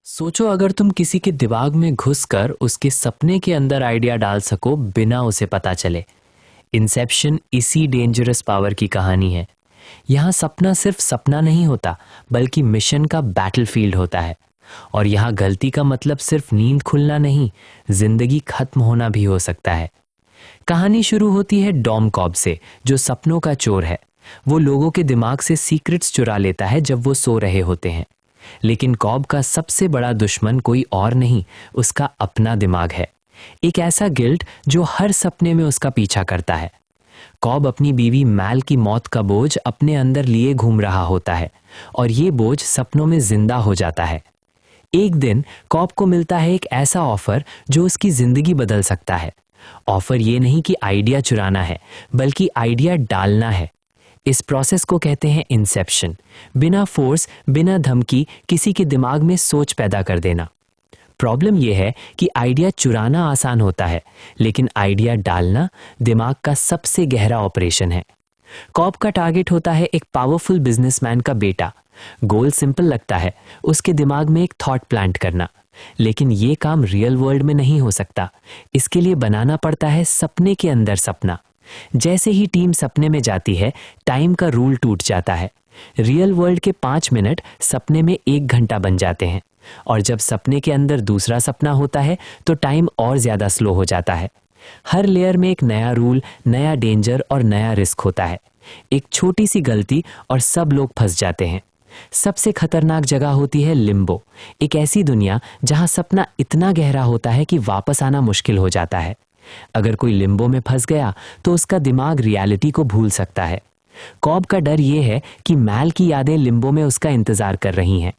सोचो अगर तुम किसी के दिमाग में घुसकर उसके सपने के अंदर आइडिया डाल सको बिना उसे पता चले। इंसेप्शन इसी डेंजरस पावर की कहानी है। यहाँ सपना सिर्फ सपना नहीं होता बल्कि मिशन का बैटलफील्ड होता है। और यहाँ गलती का मतलब सिर्फ नींद खुलना नहीं, जिंदगी खत्म होना भी हो सकता है। कहानी शुरू होती है डॉम कॉब से, जो सपनों का चोर है। वो लोगों के दिमाग से सीक्रेट्स चुरा लेता है जब वो सो रहे होते हैं। लेकिन कॉब का सबसे बड़ा दुश्मन कोई और नहीं, उसका अपना दिमाग है। एक ऐसा गिल्ट जो हर सपने में उसका पीछा करता है। कॉब अपनी बीवी मैल की मौत का बोझ अपने अंदर लिए घूम रहा होता है और ये बोझ सपनों में जिंदा हो जाता है। एक दिन कॉब को मिलता है एक ऐसा ऑफर जो उसकी जिंदगी बदल सकता है। ऑफर ये नहीं कि आइडिया चुराना है, बल्कि आइडिया डालना है। इस प्रोसेस को कहते हैं इंसेप्शन। बिना फोर्स, बिना धमकी किसी के दिमाग में सोच पैदा कर देना। प्रॉब्लम यह है कि आइडिया चुराना आसान होता है, लेकिन आइडिया डालना दिमाग का सबसे गहरा ऑपरेशन है। कॉब का टारगेट होता है एक पावरफुल बिजनेसमैन का बेटा। गोल सिंपल लगता है, उसके दिमाग में एक थॉट प्लांट करना। लेकिन ये काम रियल वर्ल्ड में नहीं हो सकता। इसके लिए बनाना पड़ता है सपने के अंदर सपना। जैसे ही टीम सपने में जाती है, टाइम का रूल टूट जाता है। रियल वर्ल्ड के 5 मिनट सपने में 1 घंटा बन जाते हैं। और जब सपने के अंदर दूसरा सपना होता है तो टाइम और ज्यादा स्लो हो जाता है। हर लेयर में एक नया रूल, नया डेंजर और नया रिस्क होता है। एक छोटी सी गलती और सब लोग फंस जाते हैं। सबसे खतरनाक जगह होती है लिम्बो, एक ऐसी दुनिया जहां सपना इतना गहरा होता है कि वापस आना मुश्किल हो जाता है। अगर कोई लिम्बो में फंस गया तो उसका दिमाग रियलिटी को भूल सकता है। कॉब का डर यह है कि मैल की यादें लिम्बो में उसका इंतजार कर रही हैं।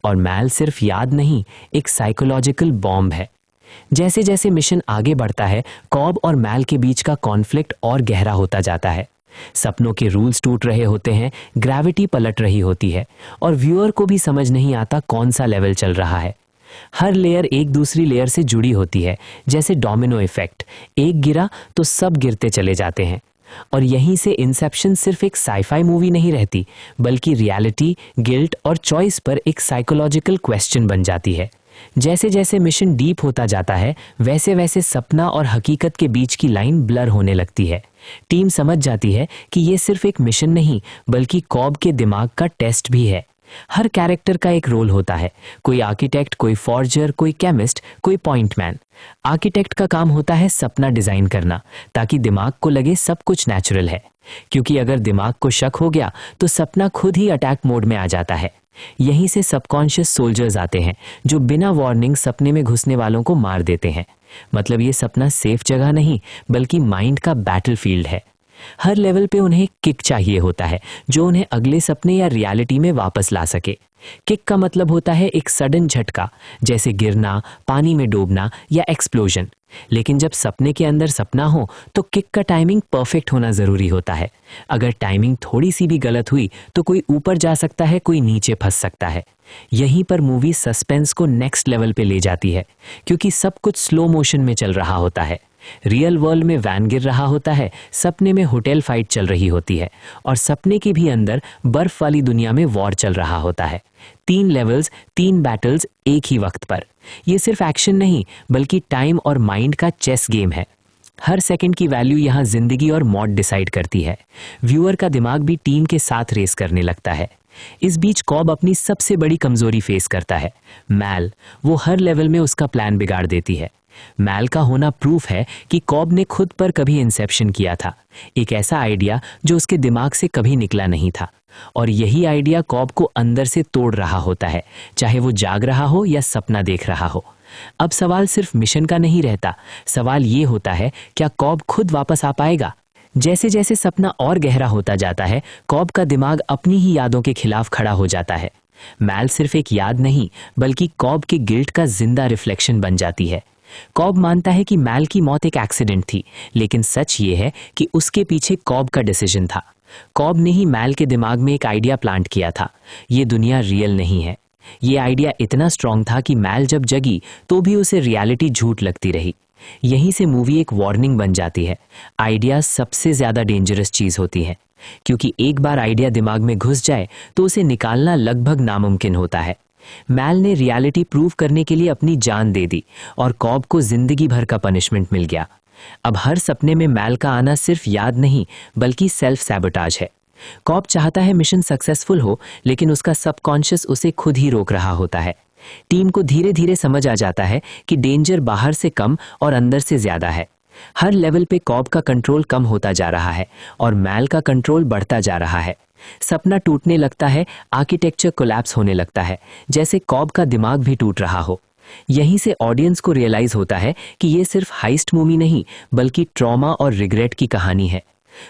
और मैल सिर्फ याद नहीं, एक साइकोलॉजिकल बॉम्ब है। जैसे जैसे मिशन आगे बढ़ता है, कॉब और मैल के बीच का कॉन्फ्लिक्ट और गहरा होता जाता है। सपनों के रूल्स टूट रहे होते हैं, ग्रेविटी पलट रही होती है और व्यूअर को भी समझ नहीं आता कौन सा लेवल चल रहा है। हर लेयर एक दूसरी लेयर से जुड़ी होती है, जैसे डोमिनो इफेक्ट। एक गिरा तो सब गिरते चले जाते हैं। और यहीं से इंसेप्शन सिर्फ एक साईफाई मूवी नहीं रहती, बल्कि रियलिटी, गिल्ट और चॉइस पर एक साइकोलॉजिकल क्वेश्चन बन जाती है। जैसे जैसे मिशन डीप होता जाता है, वैसे वैसे सपना और हकीकत के बीच की लाइन ब्लर होने लगती है। टीम समझ जाती है कि ये सिर्फ एक मिशन नहीं, बल्कि कॉब के दिमाग का टेस्ट भी है। हर कैरेक्टर का एक रोल होता है, कोई आर्किटेक्ट, कोई फॉर्जर, कोई केमिस्ट, कोई पॉइंटमैन। आर्किटेक्ट का काम होता है सपना डिजाइन करना, ताकि दिमाग को लगे सब कुछ नेचुरल है। क्योंकि अगर दिमाग को शक हो गया तो सपना खुद ही अटैक मोड में आ जाता है। यहीं से सबकॉन्शियस सोल्जर्स आते हैं, जो बिना वार्निंग सपने में घुसने वालों को मार देते हैं। मतलब ये सपना सेफ जगह नहीं, बल्कि माइंड का बैटलफील्ड है। हर लेवल पे उन्हें एक किक चाहिए होता है, जो उन्हें अगले सपने या रियलिटी में वापस ला सके। किक का मतलब होता है एक सडन झटका, जैसे गिरना, पानी में डूबना या एक्सप्लोजन। लेकिन जब सपने के अंदर सपना हो तो किक का टाइमिंग परफेक्ट होना जरूरी होता है। अगर टाइमिंग थोड़ी सी भी गलत हुई तो कोई ऊपर जा सकता है, कोई नीचे फंस सकता है। यहीं पर मूवी सस्पेंस को नेक्स्ट लेवल पे ले जाती है, क्योंकि सब कुछ स्लो मोशन में चल रहा होता है। रियल वर्ल्ड में वैन गिर रहा होता है, सपने में होटल फाइट चल रही होती है और सपने के भी अंदर बर्फ वाली दुनिया में वॉर चल रहा होता है। 3 लेवल्स, 3 बैटल्स एक ही वक्त पर। यह सिर्फ एक्शन नहीं, बल्कि टाइम और माइंड का चेस गेम है। हर सेकंड की वैल्यू यहाँ जिंदगी और मौत डिसाइड करती है। व्यूअर का दिमाग भी टीम के साथ रेस करने लगता है। इस बीच कॉब अपनी सबसे बड़ी कमजोरी फेस करता है, मैल। वो हर लेवल में उसका प्लान बिगाड़ देती है। मैल का होना प्रूफ है कि कॉब ने खुद पर कभी इंसेप्शन किया था, एक ऐसा आइडिया जो उसके दिमाग से कभी निकला नहीं था। और यही आइडिया कॉब को अंदर से तोड़ रहा होता है, चाहे वो जाग रहा हो या सपना देख रहा हो। अब सवाल सिर्फ मिशन का नहीं रहता, सवाल ये होता है, क्या कॉब खुद वापस आ पाएगा? जैसे जैसे सपना और गहरा होता जाता है, कॉब का दिमाग अपनी ही यादों के खिलाफ खड़ा हो जाता है। मैल सिर्फ एक याद नहीं, बल्कि कॉब के गिल्ट का जिंदा रिफ्लेक्शन बन जाती है। कॉब मानता है कि मैल की मौत एक एक्सीडेंट थी, लेकिन सच ये है कि उसके पीछे कॉब का डिसीजन था। कॉब ने ही मैल के दिमाग में एक आइडिया प्लांट किया था, ये दुनिया रियल नहीं है। ये आइडिया इतना स्ट्रांग था कि मैल जब जगी तो भी उसे रियलिटी झूठ लगती रही। यहीं से मूवी एक वार्निंग बन जाती है। आइडिया सबसे ज्यादा डेंजरस चीज होती है, क्योंकि एक बार आइडिया दिमाग में घुस जाए तो उसे निकालना लगभग नामुमकिन होता है। मैल ने रियलिटी प्रूव करने के लिए अपनी जान दे दी और कॉब को जिंदगी भर का पनिशमेंट मिल गया। अब हर सपने में मैल का आना सिर्फ याद नहीं बल्कि सेल्फ सैबोटाज है। कॉब चाहता है मिशन सक्सेसफुल हो, लेकिन उसका सबकॉन्शियस उसे खुद ही रोक रहा होता है। टीम को धीरे धीरे समझ आ जाता है कि डेंजर बाहर से कम और अंदर से ज्यादा है। हर लेवल पे कॉब का कंट्रोल कम होता जा रहा है और मैल का कंट्रोल बढ़ता जा रहा है। सपना टूटने लगता है, आर्किटेक्चर कोलैप्स होने लगता है, जैसे कॉब का दिमाग भी टूट रहा हो। यहीं से ऑडियंस को रियलाइज होता है कि ये सिर्फ हाइस्ट मूवी नहीं बल्कि ट्रॉमा और रिग्रेट की कहानी है।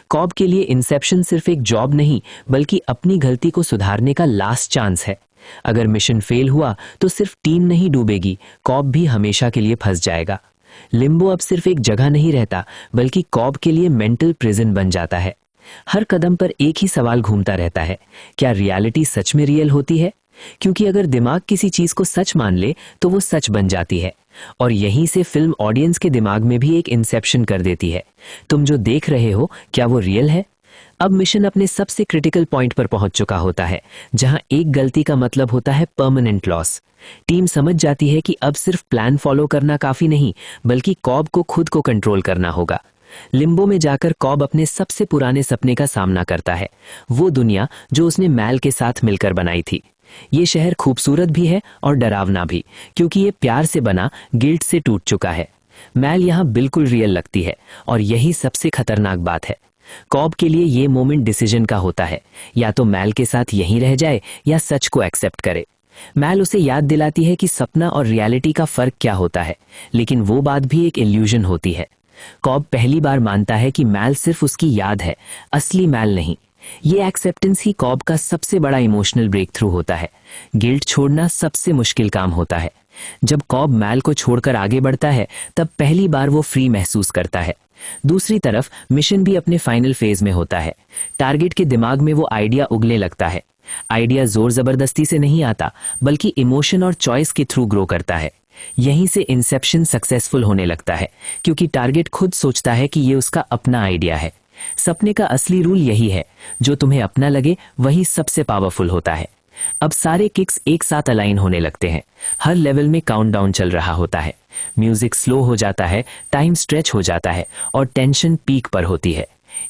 कॉब के लिए इंसेप्शन सिर्फ एक जॉब नहीं बल्कि अपनी गलती को सुधारने का लास्ट चांस है। अगर मिशन फेल हुआ तो सिर्फ टीम नहीं डूबेगी, कॉब भी हमेशा के लिए फंस जाएगा। लिम्बो अब सिर्फ एक जगह नहीं रहता बल्कि कॉब के लिए मेंटल प्रिजन बन जाता है। हर कदम पर एक ही सवाल घूमता रहता है, क्या रियलिटी सच में रियल होती है? क्योंकि अगर दिमाग किसी चीज को सच मान ले तो वो सच बन जाती है। और यहीं से फिल्म ऑडियंस के दिमाग में भी एक इंसेप्शन कर देती है। तुम जो देख रहे हो क्या वो रियल है? अब मिशन अपने सबसे क्रिटिकल पॉइंट पर पहुंच चुका होता है, जहां एक गलती का मतलब होता है परमानेंट लॉस। टीम समझ जाती है कि अब सिर्फ प्लान फॉलो करना काफी नहीं बल्कि कॉब को खुद को कंट्रोल करना होगा। लिम्बो में जाकर कॉब अपने सबसे पुराने सपने का सामना करता है, वो दुनिया जो उसने मैल के साथ मिलकर बनाई थी। ये शहर खूबसूरत भी है और डरावना भी, क्योंकि ये प्यार से बना गिल्ट से टूट चुका है। मैल यहाँ बिल्कुल रियल लगती है और यही सबसे खतरनाक बात है। कॉब के लिए ये मोमेंट डिसीजन का होता है, या तो मैल के साथ यहीं रह जाए या सच को एक्सेप्ट करे। मैल उसे याद दिलाती है कि सपना और रियलिटी का फर्क क्या होता है, लेकिन वो बात भी एक इल्यूजन होती है। कॉब पहली बार मानता है कि मैल सिर्फ उसकी याद है, असली मैल नहीं। ये एक्सेप्टेंस ही कॉब का सबसे बड़ा इमोशनल ब्रेक थ्रू होता है। गिल्ट छोड़ना सबसे मुश्किल काम होता है। जब कॉब मैल को छोड़कर आगे बढ़ता है तब पहली बार वो फ्री महसूस करता है। दूसरी तरफ मिशन भी अपने फाइनल फेज में होता है। टारगेट के दिमाग में वो आइडिया उगने लगता है। आइडिया जोर जबरदस्ती से नहीं आता बल्कि इमोशन और चॉइस के थ्रू ग्रो करता है। यहीं से इंसेप्शन सक्सेसफुल होने लगता है, क्योंकि टारगेट खुद सोचता है कि ये उसका अपना आइडिया है। सपने का असली रूल यही है, जो तुम्हें अपना लगे वही सबसे पावरफुल होता है। अब सारे किक्स एक साथ अलाइन होने लगते हैं। हर लेवल में काउंटडाउन चल रहा होता है। म्यूजिक स्लो हो जाता है, टाइम स्ट्रेच हो जाता है और टेंशन पीक पर होती है।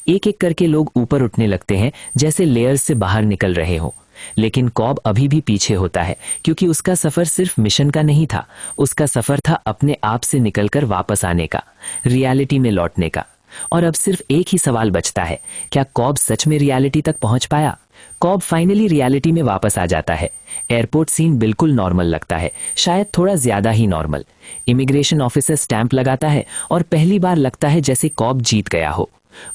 एक एक करके लोग ऊपर उठने लगते हैं, जैसे लेयर्स से बाहर निकल रहे हो। लेकिन कॉब अभी भी पीछे होता है, क्योंकि उसका सफर सिर्फ मिशन का नहीं था, उसका सफर था अपने आप से निकलकर वापस आने का, रियलिटी में लौटने का। और अब सिर्फ एक ही सवाल बचता है, क्या कॉब सच में रियलिटी तक पहुंच पाया? कॉब फाइनली रियलिटी में वापस आ जाता है। एयरपोर्ट सीन बिल्कुल नॉर्मल लगता है, शायद थोड़ा ज्यादा ही नॉर्मल। इमिग्रेशन ऑफिसर स्टैंप लगाता है और पहली बार लगता है जैसे कॉब जीत गया हो।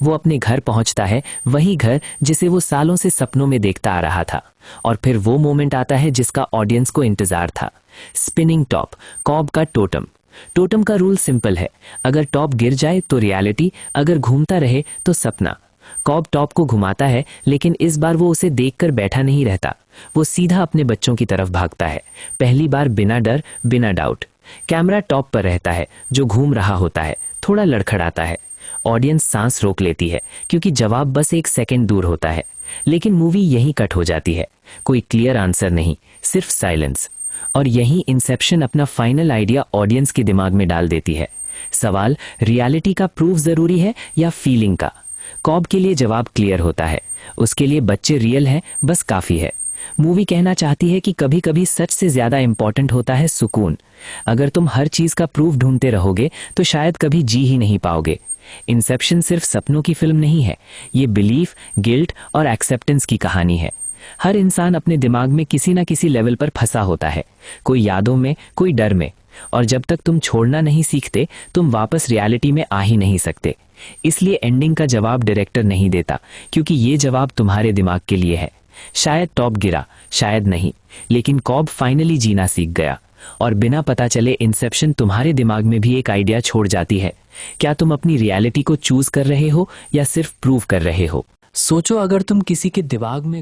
वो अपने घर पहुंचता है, वही घर जिसे वो सालों से सपनों में देखता आ रहा था। और फिर वो मोमेंट आता है जिसका ऑडियंस को इंतजार था। स्पिनिंग टॉप, कॉब का टोटम। टोटम का रूल सिंपल है, अगर टॉप गिर जाए तो रियलिटी, अगर घूमता रहे तो सपना। कॉब टॉप को घुमाता है, लेकिन इस बार वो उसे देखकर बैठा नहीं रहता। वो सीधा अपने बच्चों की तरफ भागता है, पहली बार बिना डर, बिना डाउट। कैमरा टॉप पर रहता है, जो घूम रहा होता है, थोड़ा लड़खड़ाता है। ऑडियंस सांस रोक लेती है, क्योंकि जवाब बस एक सेकंड दूर होता है। लेकिन मूवी यहीं कट हो जाती है। कोई क्लियर आंसर नहीं, सिर्फ साइलेंस। और यहीं इंसेप्शन अपना फाइनल आइडिया ऑडियंस के दिमाग में डाल देती है। सवाल, रियलिटी का प्रूफ जरूरी है या फीलिंग का? कॉब के लिए जवाब क्लियर होता है, उसके लिए बच्चे रियल हैं, बस काफी है। मूवी कहना चाहती है कि कभी कभी सच से ज्यादा इंपॉर्टेंट होता है सुकून। अगर तुम हर चीज का प्रूफ ढूंढते रहोगे तो शायद कभी जी ही नहीं पाओगे। इंसेप्शन सिर्फ सपनों की फिल्म नहीं है, ये बिलीफ, गिल्ट और एक्सेप्टेंस की कहानी है। हर इंसान अपने दिमाग में किसी ना किसी लेवल पर फंसा होता है, कोई यादों में, कोई डर में। और जब तक तुम छोड़ना नहीं सीखते, तुम वापस रियलिटी में आ ही नहीं सकते। इसलिए एंडिंग का जवाब डायरेक्टर नहीं देता, क्योंकि ये जवाब तुम्हारे दिमाग के लिए है। शायद टॉप गिरा, शायद नहीं, लेकिन कॉब फाइनली जीना सीख गया। और बिना पता चले इंसेप्शन तुम्हारे दिमाग में भी एक आइडिया छोड़ जाती है। क्या तुम अपनी रियलिटी को चूज कर रहे हो या सिर्फ प्रूव कर रहे हो? सोचो, अगर तुम किसी के दिमाग में